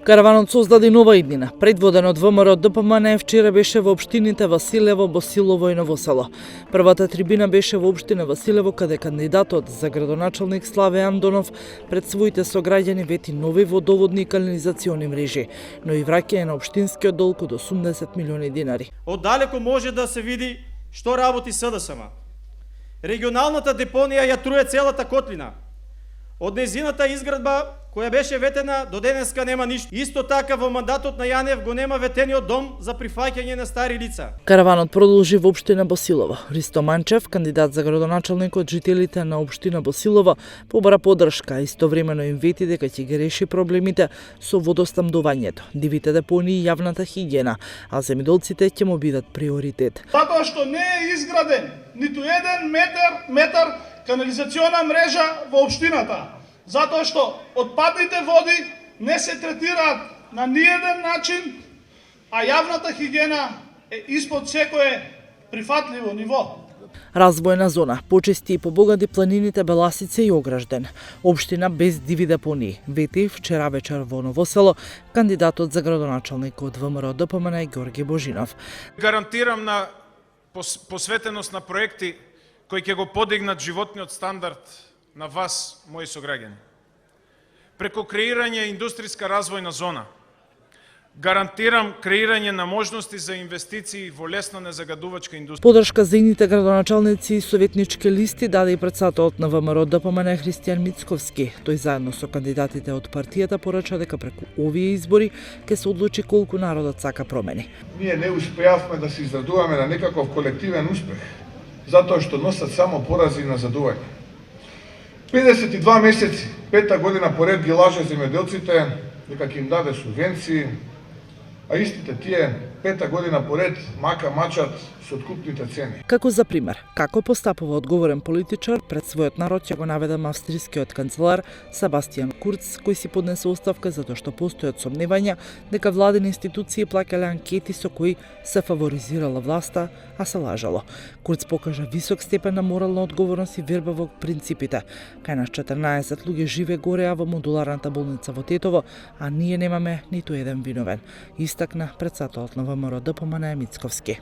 Караванот создаде нова иднина. Предводен од ВМРО ДПМН вчера беше во општините Василево, Босилово и Новосело. Првата трибина беше во општина Василево, каде кандидатот за градоначалник Славе Андонов пред своите сограѓани вети нови водоводни и канализациони мрежи, но и враќање на општинскиот долг од 80 милиони динари. Оддалеку може да се види што работи СДСМ. Регионалната депонија ја труе целата котлина. Од незината изградба која беше ветена до денеска нема ништо. Исто така во мандатот на Јанев го нема ветениот дом за прифаќање на стари лица. Караванот продолжи во општина Босилово. Ристо Манчев, кандидат за градоначалник од жителите на општина Босилово, побара поддршка, истовремено им вети дека ќе ги реши проблемите со водоснабдувањето, дивите депонии и јавната хигиена, а земјоделците ќе му бидат приоритет. Затоа што не е изграден ниту еден метар канализациона мрежа во општината. Затоа што отпадните води не се третираат на ниеден начин, а јавната хигиена е испод секое прифатливо ниво. Развојна зона, почисти и побогади планините Беласица и Огражден. Општина без диви депонии, вети вчера вечер во Новосело кандидатот за градоначалник од ВМРО ДПМН Ѓорги Божинов. Гарантирам на посветеност на проекти кои ќе го подигнат животниот стандард на вас, мои сограѓани. Преку креирање индустријска развојна зона, гарантирам креирање на можности за инвестиции во лесно незагадувачка индустрија. Поддршка за ините градоначалници и советнички листи даде и председателот на ВМРО ДПМН Христијан Мицковски. Тој заедно со кандидатите од партијата порача дека преку овие избори ќе се одлучи колку народот сака промени. Ние не успеавме да се израдуваме на некаков колективен успех, затоа што носат само порази и назадување. 52 месеци, 5-та година поред ги лаже земјоделците дека ќе им даде субвенции, а истите тие 5-та година поред мачат со откупните цени. Како за пример, како постапува одговорен политичар, пред својот народ ќе го наведам австрискиот канцелар Себастијан Курц, кој си поднесе оставка затоа што постојат сомневања дека владени институции плаќале анкети со кои се фаворизирала власта, а се лажало. Курц покажа висок степен на морална одговорност и верба во принципите. Кај нас 14 луѓе живе гореа во модуларната болница во Тетово, а ние немаме ниту еден виновен, истакна председателот на ВМРО ДПМН Мицковски.